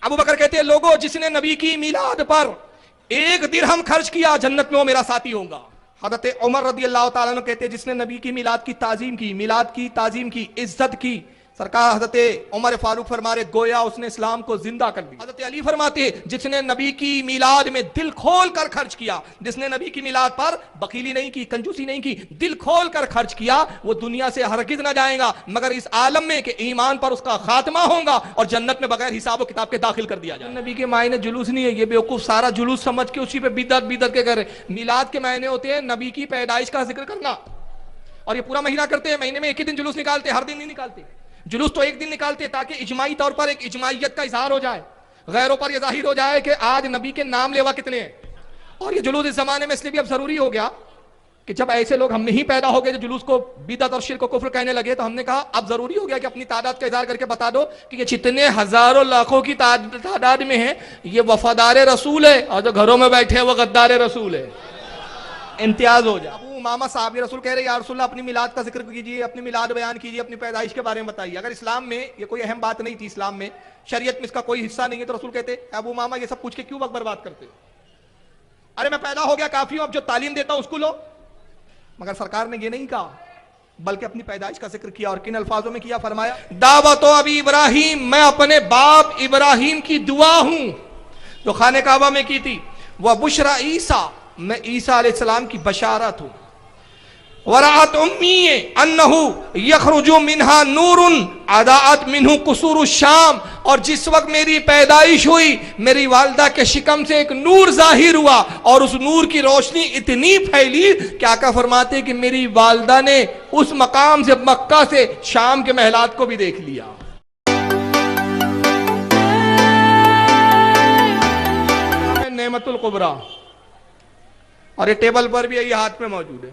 ابو بکر کہتے ہیں لوگوں جس نے نبی کی میلاد پر 1 درہم خرچ کیا جنت میں وہ میرا ساتھی ہوگا۔ حضرت عمر رضی اللہ تعالیٰ عنہ کہتے ہیں جس نے نبی کی میلاد کی تعظیم کی، میلاد کی تعظیم کی، عزت کی، سرکار حضرت عمر فاروق فرما رہے گویا اس نے اسلام کو زندہ کر دیا۔ حضرت علی فرماتے جس نے نبی کی میلاد میں دل کھول کر خرچ کیا، جس نے نبی کی میلاد پر بخیلی نہیں کی، کنجوسی نہیں کی، دل کھول کر خرچ کیا، وہ دنیا سے ہرگز نہ جائے گا مگر اس عالم میں کہ ایمان پر اس کا خاتمہ ہوگا اور جنت میں بغیر حساب و کتاب کے داخل کر دیا جائے۔ نبی کے معنی جلوس نہیں ہے، یہ بیوقوف سارا جلوس سمجھ کے اسی پہ بدعت کے کر رہے۔ میلاد کے معنی ہوتے ہیں نبی کی پیدائش کا ذکر کرنا، اور یہ پورا مہینہ کرتے ہیں، مہینے میں ایک ہی دن جلوس نکالتے، ہر دن نہیں نکالتے۔ جلوس تو ایک دن نکالتے تاکہ اجماعی طور پر ایک اجماعیت کا اظہار ہو جائے، غیروں پر یہ ظاہر ہو جائے کہ آج نبی کے نام لیوا کتنے ہیں۔ اور یہ جلوس اس زمانے میں اس لیے بھی اب ضروری ہو گیا کہ جب ایسے لوگ ہم میں ہی پیدا ہو گئے جو جلوس کو بدعت اور شرک و کفر کہنے لگے، تو ہم نے کہا اب ضروری ہو گیا کہ اپنی تعداد کا اظہار کر کے بتا دو کہ یہ جتنے ہزاروں لاکھوں کی تعداد میں ہیں یہ وفادار رسول ہے، اور جو گھروں میں بیٹھے ہیں وہ غدار رسول ہے۔ امتیاز ہو جائے۔ ابو امامہ صحابی رسول کہہ رہے یا رسول اللہ اپنی میلاد کا ذکر کیجئے، اپنی میلاد بیان کیجئے، اپنی پیدائش کے بارے میں بتائیے۔ اگر اسلام میں یہ کوئی اہم بات نہیں تھی، اسلام میں شریعت میں اس کا کوئی حصہ نہیں ہے، تو رسول کہتے ابو امامہ یہ سب پوچھ کے کیوں وقت برباد کرتے؟ ارے میں پیدا ہو گیا کافی ہوں، اب جو تعلیم دیتا ہوں اس کو لو۔ مگر سرکار نے یہ نہیں کہا بلکہ اپنی پیدائش کا ذکر کیا، اور کن الفاظوں میں کیا؟ فرمایا دعوت ابی ابراہیم، میں اپنے باپ ابراہیم کی دعا ہوں جو خانہ کعبہ میں کی تھی، وہ بشرا عیسیٰ، میں عیسیٰ علیہ السلام کی بشارت ہوں، ورأت امی انہو یخرج منہا نور اضاءت منہ قصور الشام، اور جس وقت میری پیدائش ہوئی میری والدہ کے شکم سے ایک نور ظاہر ہوا، اور اس نور کی روشنی اتنی پھیلی کہ آقا فرماتے کہ میری والدہ نے اس مقام سے مکہ سے شام کے محلات کو بھی دیکھ لیا۔ نعمت القبریٰ، اور یہ ٹیبل پر بھی یہ ہاتھ میں موجود ہے۔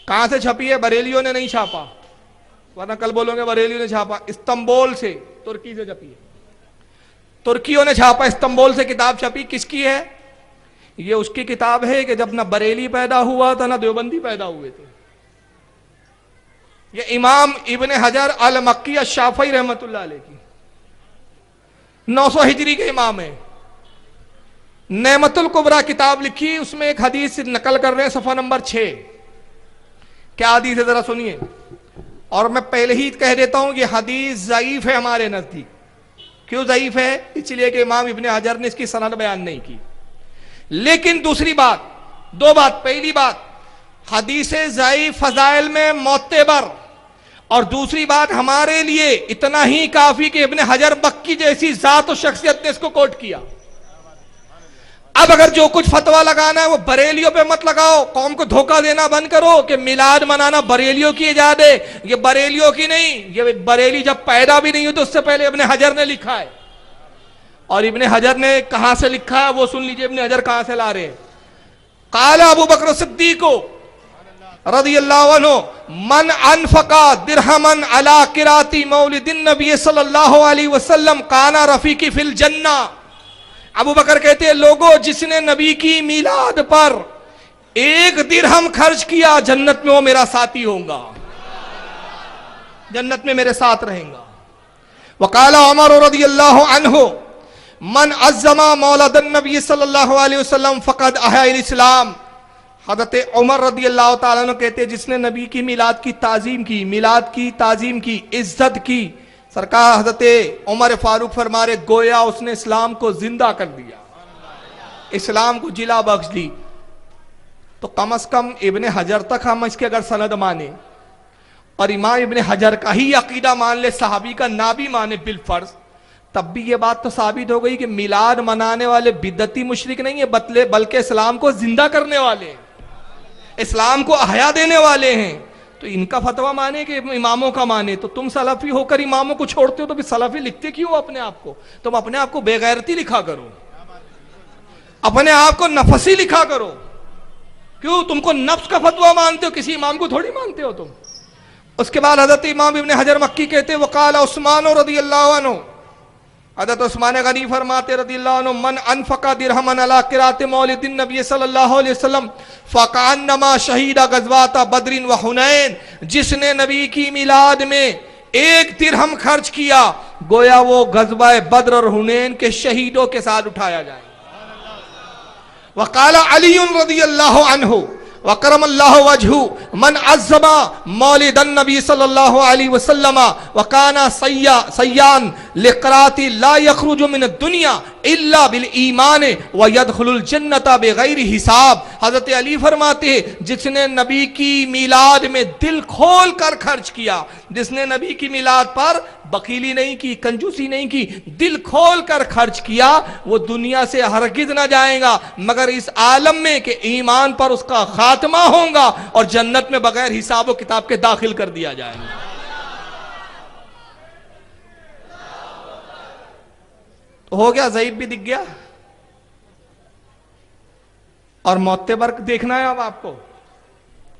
کہاں سے چھپی ہے؟ بریلیوں نے نہیں چھاپا، ورنہ کل بولوں گے بریلیوں نے چھاپا، استنبول سے، ترکی سے چھپی ہے، ترکیوں نے چھاپا، استنبول سے کتاب چھپی۔ کس کی ہے یہ؟ اس کی کتاب ہے کہ جب نہ بریلی پیدا ہوا تھا نہ دیوبندی پیدا ہوئے تھے۔ یہ امام ابن حجر المکی الشافعی رحمۃ اللہ علیہ کی 900 ہجری کے امام ہیں، نعمت القبریٰ کتاب لکھی، اس میں ایک حدیث نقل کر رہے ہیں، صفحہ نمبر 6۔ کیا حدیث ہے ذرا سنیے، اور میں پہلے ہی کہہ دیتا ہوں یہ حدیث ضعیف ہے ہمارے نزدیک۔ کیوں ضعیف ہے؟ اس لیے کہ امام ابن حجر نے اس کی سند بیان نہیں کی۔ لیکن دوسری بات، دو بات، پہلی بات حدیث ضعیف فضائل میں معتبر، اور دوسری بات ہمارے لیے اتنا ہی کافی کہ ابن حجر مکی جیسی ذات و شخصیت نے اس کو کوٹ کیا۔ اب اگر جو کچھ فتویٰ لگانا ہے وہ بریلیوں پہ مت لگاؤ، قوم کو دھوکہ دینا بند کرو کہ میلاد منانا بریلیوں کی ایجاد ہے، یہ بریلیوں کی نہیں، یہ بریلی جب پیدا بھی نہیں ہوئی تو اس سے پہلے ابن حجر نے لکھا ہے، اور ابن حجر نے کہاں سے لکھا ہے وہ سن لیجئے، ابن حجر کہاں سے لا رہے ہیں۔ قال ابو بکر صدیق رضی اللہ عنہ من انفق درہما علی قراءۃ مولد النبی صلی اللہ علیہ وسلم کان رفیقی فی الجنہ۔ ابو بکر کہتے ہیں لوگوں جس نے نبی کی میلاد پر 1 درہم خرچ کیا جنت میں وہ میرا ساتھی ہوگا، جنت میں میرے ساتھ رہیں گا۔ وقال عمر رضی اللہ عنہ من عظم مولد النبی صلی اللہ علیہ وسلم فقد احیا الاسلام۔ حضرت عمر رضی اللہ تعالیٰ عنہ کہتے ہیں جس نے نبی کی میلاد کی تعظیم کی، میلاد کی تعظیم کی، عزت کی، سرکار حضرت عمر فاروق فرما رہے گویا اس نے اسلام کو زندہ کر دیا، اسلام کو جلا بخش دی۔ تو کم از کم ابن حجر تک ہم اس کے اگر سند مانے اور امام ابن حجر کا ہی عقیدہ مان لے، صحابی کا نہ بھی مانے بالفرض، تب بھی یہ بات تو ثابت ہو گئی کہ میلاد منانے والے بدعتی مشرک نہیں ہیں بلکہ اسلام کو زندہ کرنے والے ہیں، اسلام کو احیا دینے والے ہیں۔ تو ان کا فتویٰ مانے کہ اماموں کا مانے، تو تم سلفی ہو کر اماموں کو چھوڑتے ہو تو پھر سلفی لکھتے کیوں اپنے آپ کو؟ تم اپنے آپ کو بے غیرتی لکھا کرو، اپنے آپ کو نفسی لکھا کرو۔ کیوں تم کو نفس کا فتویٰ مانتے ہو، کسی امام کو تھوڑی مانتے ہو تم۔ اس کے بعد حضرت امام ابن حجر مکی کہتے وقال عثمان رضی اللہ عنہ، حضرت عثمان غنی فرماتے رضی اللہ عنہ من انفق درہما علی قراءۃ مولد النبی صلی اللہ علیہ وسلم فکأنما شہید غزوات بدر و حنین، جس نے نبی کی میلاد میں 1 درہم خرچ کیا گویا وہ غزوہ بدر اور حنین کے شہیدوں کے ساتھ اٹھایا جائے. وقال علی رضی اللہ عنہ وکرم اللہ وجہہ من عظم مولد النبی صلی اللہ علیہ وسلم وکانا سیان لقرات لا یخرج من الدنیا الا بالایمان ویدخل الجنت بغیر حساب. حضرت علی فرماتے ہیں جس نے نبی کی میلاد میں دل کھول کر خرچ کیا, جس نے نبی کی میلاد پر بخیلی نہیں کی, کنجوسی نہیں کی, دل کھول کر خرچ کیا, وہ دنیا سے ہرگز نہ جائے گا مگر اس عالم میں کہ ایمان پر اس کا خاتمہ ہوگا اور جنت میں بغیر حساب و کتاب کے داخل کر دیا جائے گا. ہو گیا, ضعیف بھی دکھ گیا اور معتبر دیکھنا ہے. اب آپ کو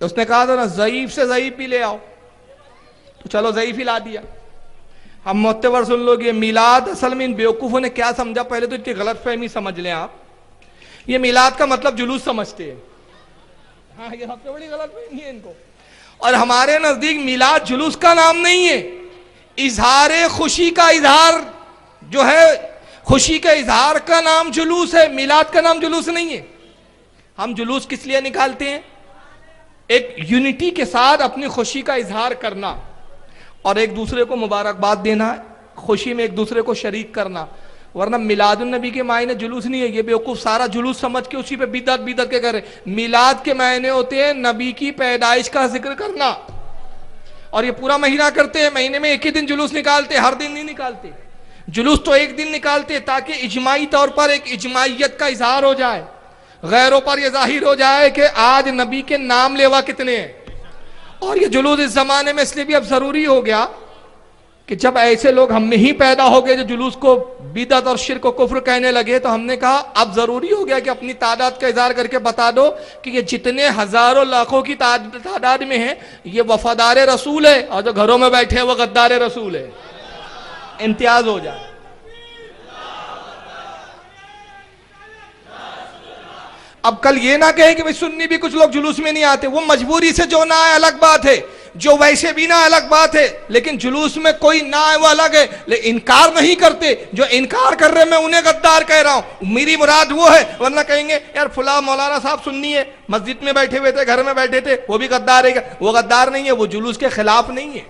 اس نے کہا تھا نا ضعیف سے ضعیف بھی لے آؤ, تو چلو ضعیف ہی لا دیا. ہم معتبر سن لو گے. میلاد اصل میں ان بیوقوفوں نے کیا سمجھا, پہلے تو ان کی غلط فہمی سمجھ لیں آپ. یہ میلاد کا مطلب جلوس سمجھتے ہیں. ہاں, یہ سب سے بڑی غلط فہمی ہے ان کو. اور ہمارے نزدیک میلاد جلوس کا نام نہیں ہے, اظہار خوشی کا اظہار جو ہے, خوشی کے اظہار کا نام جلوس ہے, میلاد کا نام جلوس نہیں ہے. ہم جلوس کس لیے نکالتے ہیں؟ ایک یونٹی کے ساتھ اپنی خوشی کا اظہار کرنا اور ایک دوسرے کو مبارکباد دینا, خوشی میں ایک دوسرے کو شریک کرنا. ورنہ میلاد النبی کے معنی جلوس نہیں ہے. یہ بیوقوف سارا جلوس سمجھ کے اسی پہ بدعت کے کرے. میلاد کے معنی ہوتے ہیں نبی کی پیدائش کا ذکر کرنا, اور یہ پورا مہینہ کرتے ہیں. مہینے میں ایک ہی دن جلوس نکالتے, ہر دن نہیں نکالتے. جلوس تو ایک دن نکالتے تاکہ اجماعی طور پر ایک اجماعیت کا اظہار ہو جائے, غیروں پر یہ ظاہر ہو جائے کہ آج نبی کے نام لیوا کتنے ہیں. اور یہ جلوس اس زمانے میں اس لیے بھی اب ضروری ہو گیا کہ جب ایسے لوگ ہم میں ہی پیدا ہو گئے جو جلوس کو بدعت اور شرک و کفر کہنے لگے, تو ہم نے کہا اب ضروری ہو گیا کہ اپنی تعداد کا اظہار کر کے بتا دو کہ یہ جتنے ہزاروں لاکھوں کی تعداد میں ہیں یہ وفادار رسول ہے, اور جو گھروں میں بیٹھے ہیں وہ غدار رسول ہے. امتیاز ہو جائے. اب کل یہ نہ کہیں کہ سنی بھی کچھ لوگ جلوس میں نہیں آتے, وہ مجبوری سے جو نہ آئے الگ بات ہے, جو ویسے بھی نہ الگ بات ہے, لیکن جلوس میں کوئی نہ آئے وہ الگ ہے. لیکن انکار نہیں کرتے, جو انکار کر رہے میں انہیں غدار کہہ رہا ہوں. میری مراد وہ ہے, ورنہ کہیں گے یار فلاں مولانا صاحب سنی ہے, مسجد میں بیٹھے ہوئے تھے, گھر میں بیٹھے تھے, وہ بھی غدار ہے. وہ غدار نہیں ہے, وہ جلوس کے خلاف نہیں ہے.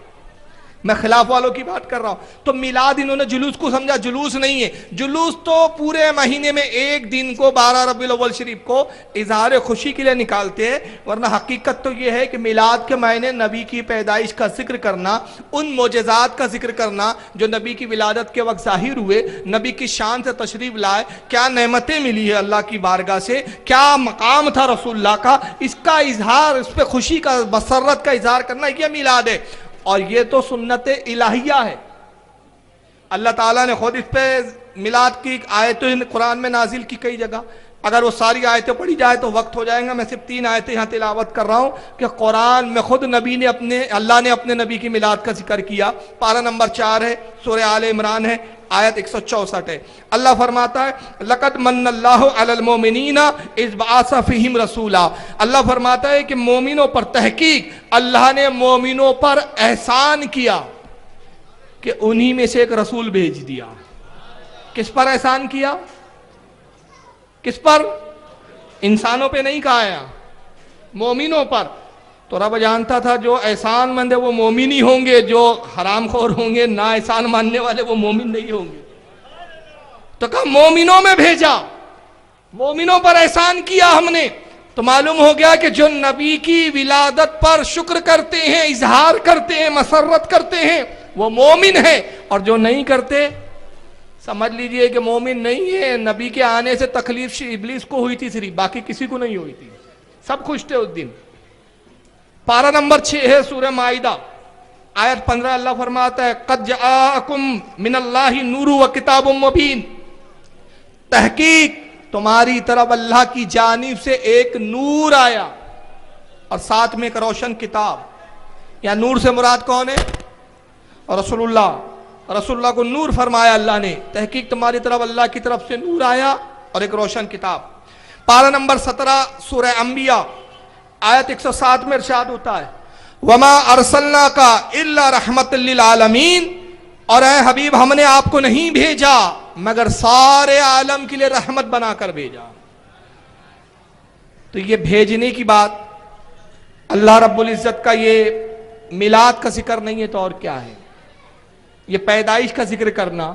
میں خلاف والوں کی بات کر رہا ہوں. تو میلاد انہوں نے جلوس کو سمجھا, جلوس نہیں ہے. جلوس تو پورے مہینے میں ایک دن کو 12 ربیع الاول شریف کو اظہار خوشی کے لیے نکالتے ہیں. ورنہ حقیقت تو یہ ہے کہ میلاد کے معنی نبی کی پیدائش کا ذکر کرنا, ان معجزات کا ذکر کرنا جو نبی کی ولادت کے وقت ظاہر ہوئے, نبی کی شان سے تشریف لائے, کیا نعمتیں ملی ہے اللہ کی بارگاہ سے, کیا مقام تھا رسول اللہ کا, اس کا اظہار, اس پہ خوشی کا, مسرت کا اظہار کرنا, یہ میلاد ہے. اور یہ تو سنت الہیہ ہے. اللہ تعالیٰ نے خود اس پہ میلاد کی آیتیں قرآن میں نازل کی کئی جگہ. اگر وہ ساری آیتیں پڑھی جائے تو وقت ہو جائے گا. میں صرف 3 آیتیں یہاں تلاوت کر رہا ہوں کہ قرآن میں خود اللہ نے اپنے نبی کی میلاد کا ذکر کیا. پارہ نمبر 4 ہے, سورہ آل عمران ہے, آیت 164 ہے. اللہ فرماتا ہے لقد من اللہ علی المؤمنین اذ بعث فیہم رسولا. اللہ فرماتا ہے کہ مومنوں پر تحقیق اللہ نے مومنوں پر احسان کیا کہ انہی میں سے ایک رسول بھیج دیا. کس پر احسان کیا؟ کس پر؟ انسانوں پہ نہیں کہا ہے, مومنوں پر. تو رب جانتا تھا جو احسان مند ہے وہ مومن ہی ہوں گے, جو حرام خور ہوں گے, نا احسان ماننے والے, وہ مومن نہیں ہوں گے. تو کہا مومنوں میں بھیجا, مومنوں پر احسان کیا ہم نے. تو معلوم ہو گیا کہ جو نبی کی ولادت پر شکر کرتے ہیں, اظہار کرتے ہیں, مسرت کرتے ہیں, وہ مومن ہے. اور جو نہیں کرتے سمجھ لیجئے کہ مومن نہیں ہے. نبی کے آنے سے تکلیف ابلیس کو ہوئی تھی صرف, باقی کسی کو نہیں ہوئی تھی, سب خوش تھے اس دن. پارہ نمبر 6 ہے سورہ مائدہ, آیت 15. اللہ فرماتا ہے قد جاءکم من اللہ نور و کتاب مبین. تحقیق تمہاری طرف اللہ کی جانب سے ایک نور آیا اور ساتھ میں ایک روشن کتاب. یا نور سے مراد کون ہے؟ رسول اللہ. رسول اللہ کو نور فرمایا اللہ نے. تحقیق تمہاری طرف اللہ کی طرف سے نور آیا اور ایک روشن کتاب. پارہ نمبر 17 سورہ انبیاء, آیت 107 میں ارشاد ہوتا ہے وَمَا أَرْسَلْنَاكَ إِلَّا رَحْمَةً لِلْعَالَمِينَ. اور اے حبیب ہم نے آپ کو نہیں بھیجا مگر سارے عالم کے لیے رحمت بنا کر بھیجا. تو یہ بھیجنے کی بات اللہ رب العزت کا یہ میلاد کا ذکر نہیں ہے تو اور کیا ہے؟ یہ پیدائش کا ذکر کرنا،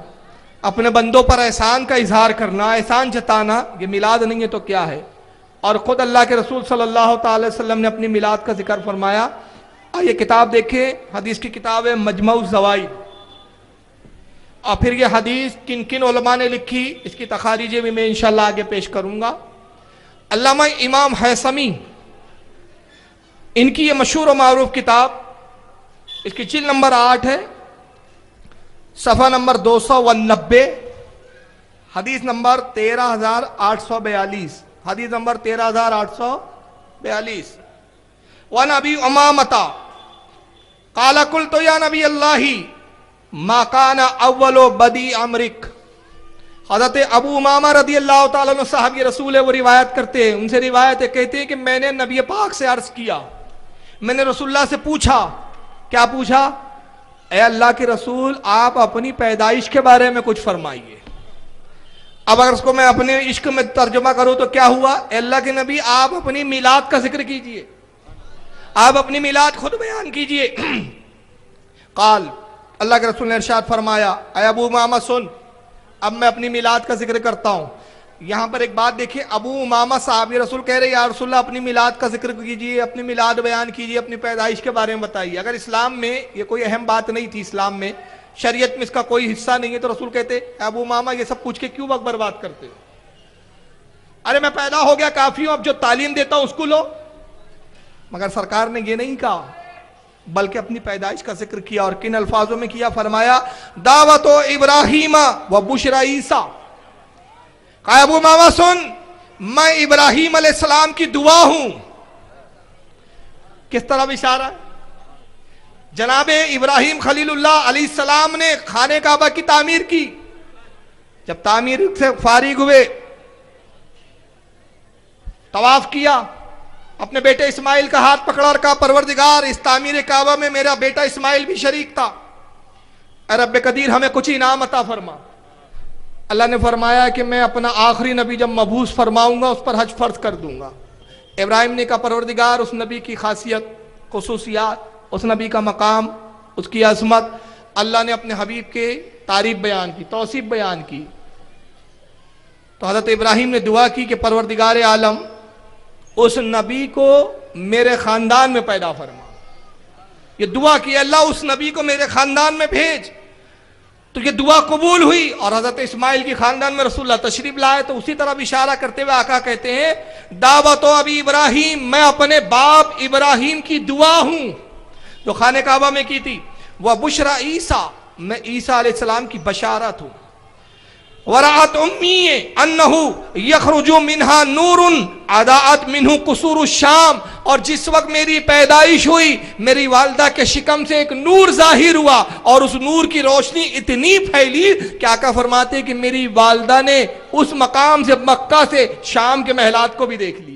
اپنے بندوں پر احسان کا اظہار کرنا، احسان جتانا، یہ میلاد نہیں ہے تو کیا ہے؟ اور خود اللہ کے رسول صلی اللہ تعالی وسلم نے اپنی میلاد کا ذکر فرمایا. یہ کتاب دیکھیں، حدیث کی کتاب ہے مجمع الزوائد. اور پھر یہ حدیث کن کن علماء نے لکھی اس کی تخاریجیں بھی میں انشاءاللہ آگے پیش کروں گا. علامہ امام حیثمی ان کی یہ مشہور و معروف کتاب، اس کی جلد نمبر 8 ہے، صفحہ نمبر 290، حدیث نمبر 13842، حدیث نمبر 13842. وعن ابی امامۃ قال قلت یا نبی اللہ ما کان اول بدی امرک. حضرت ابو امامہ رضی اللہ تعالیٰ عنہ صاحب یہ رسول ہے، وہ روایت کرتے ہیں، ان سے روایت ہے، کہتے ہیں کہ میں نے نبی پاک سے عرض کیا، میں نے رسول اللہ سے پوچھا. کیا پوچھا؟ اے اللہ کے رسول آپ اپنی پیدائش کے بارے میں کچھ فرمائیے. اب اگر اس کو میں اپنے عشق میں ترجمہ کروں تو کیا ہوا؟ اے اللہ کے نبی آپ اپنی میلاد کا ذکر کیجئے، آپ اپنی میلاد خود بیان کیجئے. قال، اللہ کے رسول نے ارشاد فرمایا، اے ابو امامہ سن، اب میں اپنی میلاد کا ذکر کرتا ہوں. یہاں پر ایک بات دیکھیں، ابو امامہ صحابی رسول کہہ رہے یا رسول اللہ اپنی میلاد کا ذکر کیجئے، اپنی میلاد بیان کیجئے، اپنی پیدائش کے بارے میں بتائیے. اگر اسلام میں یہ کوئی اہم بات نہیں تھی، اسلام میں شریعت میں اس کا کوئی حصہ نہیں ہے، تو رسول کہتے ابو امامہ یہ سب پوچھ کے کیوں وقت برباد کرتے؟ ارے میں پیدا ہو گیا کافی ہوں، اب جو تعلیم دیتا ہوں اس کو لو. مگر سرکار نے یہ نہیں کہا، بلکہ اپنی پیدائش کا ذکر کیا. اور کن الفاظوں میں کیا؟ فرمایا دعوت ابراہیم و بشرا عیسیٰ. کہا ابو امامہ سن، میں ابراہیم علیہ السلام کی دعا ہوں. کس طرح اشارہ؟ جناب ابراہیم خلیل اللہ علیہ السلام نے خانہ کعبہ کی تعمیر کی. جب تعمیر سے فارغ ہوئے، طواف کیا، اپنے بیٹے اسماعیل کا ہاتھ پکڑا اور کہا پروردگار اس تعمیر کعبہ میں میرا بیٹا اسماعیل بھی شریک تھا، اے رب قدیر ہمیں کچھ انعام عطا فرما. اللہ نے فرمایا کہ میں اپنا آخری نبی جب مبعوث فرماؤں گا اس پر حج فرض کر دوں گا. ابراہیم نے کہا پروردگار اس نبی کی خاصیت، خصوصیات، اس نبی کا مقام، اس کی عظمت. اللہ نے اپنے حبیب کے تعریف بیان کی، توصیف بیان کی. تو حضرت ابراہیم نے دعا کی کہ پروردگار عالم اس نبی کو میرے خاندان میں پیدا فرما. یہ دعا کی اللہ اس نبی کو میرے خاندان میں بھیج. تو یہ دعا قبول ہوئی اور حضرت اسماعیل کی خاندان میں رسول اللہ تشریف لائے. تو اسی طرح اشارہ کرتے ہوئے آقا کہتے ہیں دعوت و ابی ابراہیم، میں اپنے باپ ابراہیم کی دعا ہوں جو خانہ کعبہ میں کی تھی. وہ بشرا عیسیٰ، میں عیسیٰ علیہ السلام کی بشارت ہوں. ورأت امی انہ یخرج منہا نور اضاءت منہ قصور الشام. اور جس وقت میری پیدائش ہوئی میری والدہ کے شکم سے ایک نور ظاہر ہوا اور اس نور کی روشنی اتنی پھیلی کہ آقا فرماتے کہ میری والدہ نے اس مقام سے، مکہ سے، شام کے محلات کو بھی دیکھ لیا.